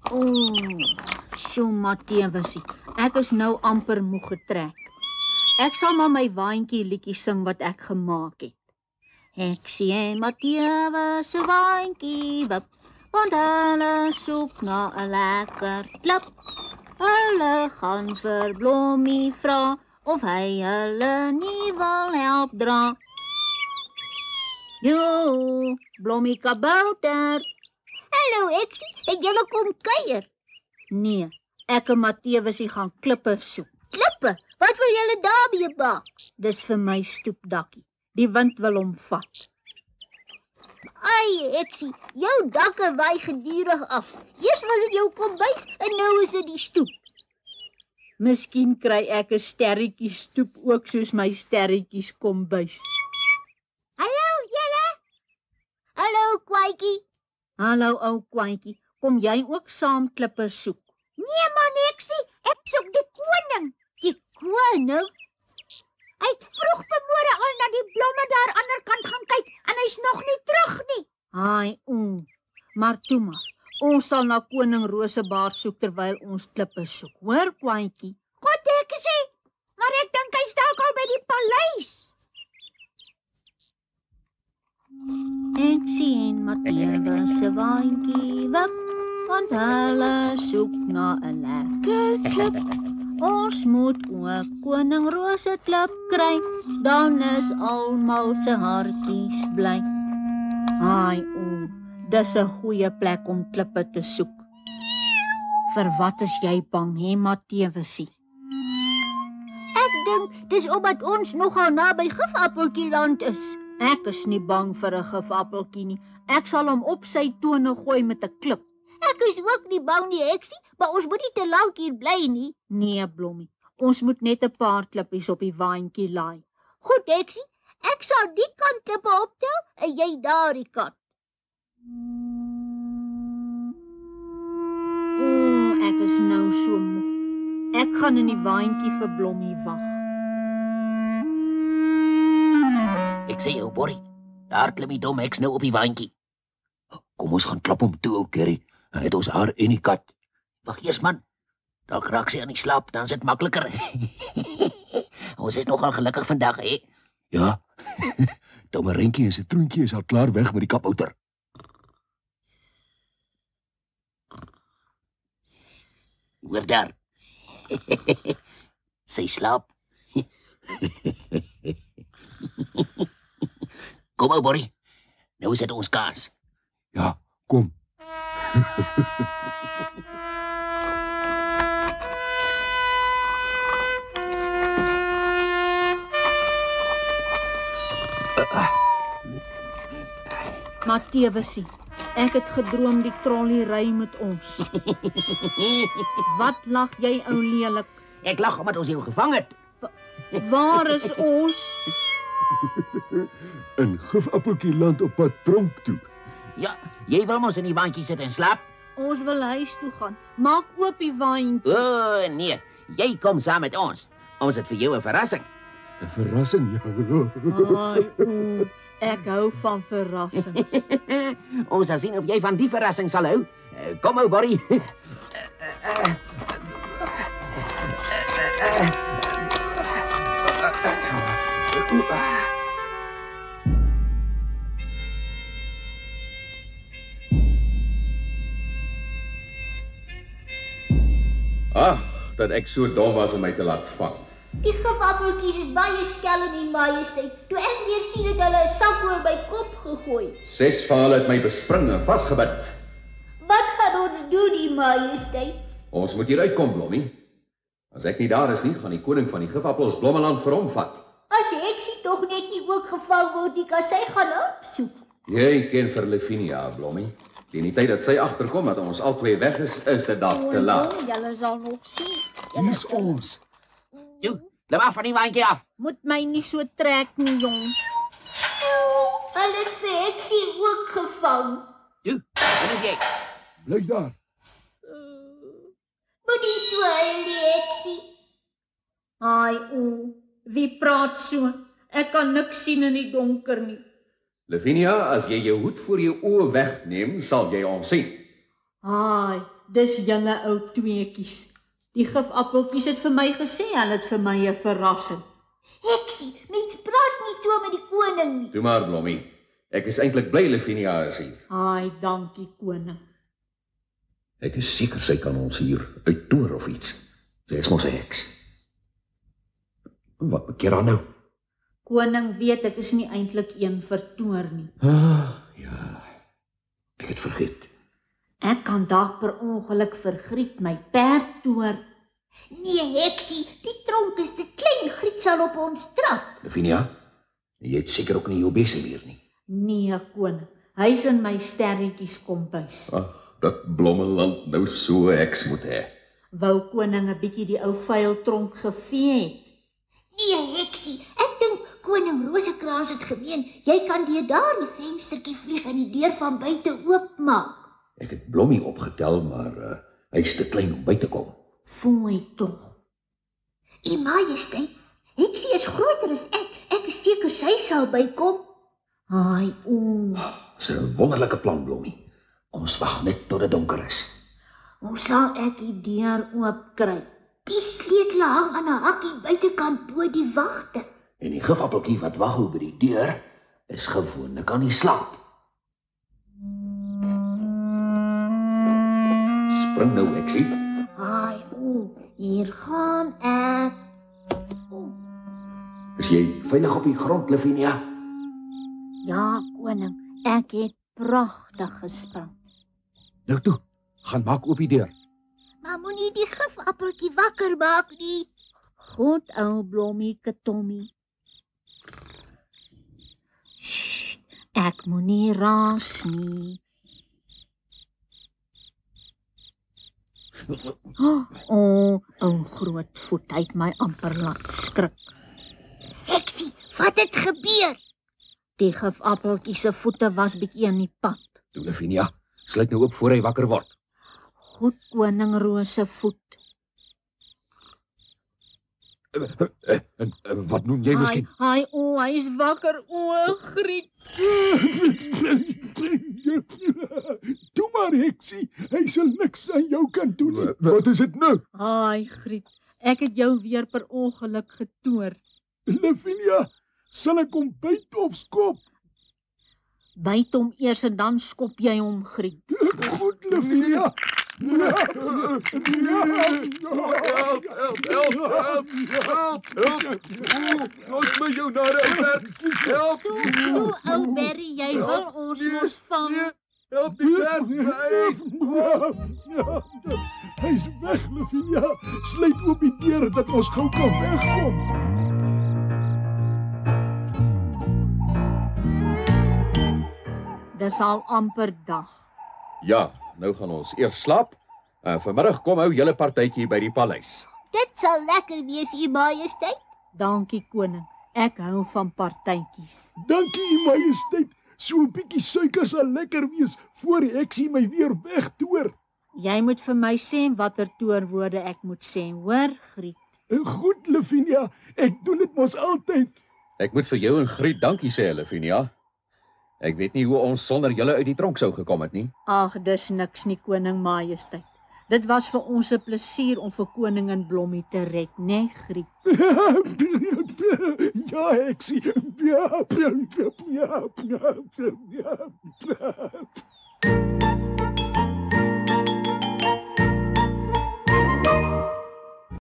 Sjoe, Mattewesie, ek is nou amper moeg getrek. Ek sal maar my waantjie liedjie sing wat ek gemaak het. Heksie en Mattewe se waantjie wip, want hulle soek na 'n lekker klip. Hulle gaan vir Blommie vra of hy hulle nie wil help dra. Jo, Blommie kabouter. Hallo, Heksie, het julle kom kuier? Nee, ek en Mattewesie gaan klippe soek. Klippe, wat wil julle daarmee maak? Dis vir my stoepdakkie. Die wind wil hom vat. Ai, Heksie, jou dakke waai gedurig af. Eers was dit jou kombuis en nou is dit die stoep. Miskien kry ek 'n sterretjie stoep ook soos my sterretjies kombuis. Hallo, julle? Hallo, Kwaatjie. Hallo ou kwaantjie, kom jy ook saam klippe soek? Nee man, Heksie, ek soek die koning. Die koning? Hy het vroeg vanmôre al na die blomme daar aan die ander kant gaan kyk en hy's nog nie terug nie. Haai, maar toe maar. Ons sal na koning Rosebaard soek terwyl ons klippe soek. Hoor kwaantjie? God, Heksie, maar ek dink hy's dalk al by die paleis. Heksie en Mattewe se waantjie wip, want hulle soek na 'n lekker klip. Ons moet ook koning Roseklip kry, dan is almal se hartjies bly. Haai, dis 'n goeie plek om klippe te soek. Vir wat is jy bang, hè, Mattewesie? Ek dink dis omdat ons nogal naby Gifappeltjieland is. Ek is nie bang vir 'n gifappeltjie nie. Ek sal hom op sy tone gooi met 'n klip. Ek is ook nie bang nie, Heksie, maar ons moet nie te lank hier bly nie. Nee, Blommie, ons moet net 'n paar klippies op die waantjie laai. Goed, Heksie, ek sal die kant klippe optel en jy daardie kant. Ek is nou so moeg. Ek gaan in die waantjie vir Blommie wag. Ek sê jou, Borrie, daar klim die dom heks nou op die waantjie. Kom ons gaan klap hom toe, ou Kerry. Hy het ons haar en die kat. Wag eers man, dalk raak sy aan die slaap, dan is dit makliker. Ons is nogal gelukkig vandag, hè? Ja, Tamarentjie en sy troontjie is al klaar weg met die kapouter. Hoor daar. Sy slaap. Kom ou, Borrie. Nou is dit ons kans. Ja, kom. Mattewesie, ek het gedroom die trollie ry met ons. Wat lag jy, ou lelik? Ek lag omdat ons jou gevang het. Waar is ons? In Gifappeltjieland op pad tronk toe. Ja, jy wil mos in die waantjie sit en slaap? Ons wil huis toe gaan. Maak oop die waantjie. O, nee, jy kom saam met ons. Ons het vir jou 'n verrassing. 'n Verrassing, ja. Ai, ek hou van verrassings. Ons sal sien of jy van die verrassing sal hou. Kom ou, Borrie. Ag, dat ek so dom was om my te laat vang. Die gifappeltjies is baie skelm in majesteit. Toe ek weer sien het hulle 'n sak oor my kop gegooi. 6 van hulle het my bespring en vasgebind. Wat gaan ons doen, die majesteit? Ons moet hier uitkom, Blommie. As ek nie daar is nie, gaan die koning van die gifappels Blommeland vir hom vat. As Heksie tog net nie ook gevang word nie, kan sy gaan opsoek. Jy ken vir Lavinia, Blommie. Teen die tyd dat sy agterkom dat ons albei weg is dit dalk te laat. Julle sal nog sien. Hier's ons. Toe, loop af van die waantjie af. Moet my nie so trek nie, jong. Hulle het vir Heksie ook gevang. Toe, en is jy? Bly daar. Moet nie so huil nie, Heksie. Ai, wie praat so? Ek kan niks sien in die donker nie. Lavinia, as jy jou hoed voor jou oë wegneem, sal jy ons sien. Ai, dis julle ou tweeetjies. Die gifappeltjies het vir my gesê, hulle het vir my 'n verrassing. Heksie, mens praat nie so met die koning nie. Toe maar, Blommie. Ek is eintlik bly Lavinia is hier. Ai, dankie koning. Ek is seker sy kan ons hier uittoer of iets. Sy is mos 'n heks. Wat bekeer haar nou? Koning weet ek is nie eintlik een vir toer nie. Ja, ek het vergeet. Ek kan dalk per ongeluk vir Griet my perd toer. Nee, heksie, die tronk is te klein, Griet sal op ons trap. Lavinia, jy het seker ook nie jou besse leer nie. Nee, koning, hy's in my sterretjies kombuis. Ag, dat Blommeland nou so 'n heks moet hê. Wou koning 'n bietjie die ou vuil tronk gevee het. Nee, heksie, ek dink koning Rosekrans het gemeen, jy kan deur daardie venstertjie vlieg en die deur van buite oopmaak. Ek het Blommie opgetel, maar hy's te klein om by te kom. Fooi tog. U Majesteit, heksie is groter as ek. Ek is seker sy sal bykom. Ai, Dis 'n wonderlike plan, Blommie. Ons wag net tot dit donker is. hoe sal ek die deur oop kry? Die sleutel hang aan 'n hakkie buitekant bo die wagte. En die gifappeltjie wat wag oor by die deur is gewoonlik aan die slaap. Spring nou, heksie. Ai, hier gaan ek. Is jy veilig op die grond, Lavinia? Ja, koning, ek het pragtig gespring. Nou toe, gaan maak oop die deur. Maar moenie die gifappeltjie wakker maak nie. Goed, ou Blommie Tommy. Sst, ek moenie raas nie. Ou groot voet het my amper laat skrik. Heksie, wat het gebeur? Die gifappeltjie se voete was bietjie in die pad. Toe, Lavinia, sluit nou oop voor hy wakker word. Goed, koning Rosevoet. En wat noem jy miskien? Hy is wakker, Griet. Doe maar, heksie. Hy sal niks aan jou kan doen nie. Wat is dit nou? Ai, Griet, ek het jou weer per ongeluk getoer. Lavinia, sal ek hom byt of skop? Byt hom eers en dan skop jy hom, Griet. Goed, Lavinia. Help! Ons moet jou naar help! Ou Berry, jy wil ons mos vang. Help die perd my! Hy's weg, Lavinia. Sluit oop die deur dat ons gou kan wegkom. Dis al amper dag. Ja, nou gaan ons eers slaap. Vanmiddag kom hou julle partytjie by die paleis. Dit sal lekker wees, U Majesteit. Dankie, koning. Ek hou van partytjies. Dankie, U Majesteit. So 'n bietjie suiker sal lekker wees voor die heksie my weer wegtoer. Jy moet vir my sê watter toorwoorde ek moet sê, hoor, Griet? Goed, Lavinia. Ek doen dit mos altyd. Ek moet vir jou en Griet dankie sê, Lavinia. Ek weet nie hoe ons sonder julle uit die tronk sou gekom het nie. Ag, dis niks nie, koning Majesteit. Dit was vir ons 'n plesier om vir koningin Blommie te red, né, Griet? Ja, heksie. Ja.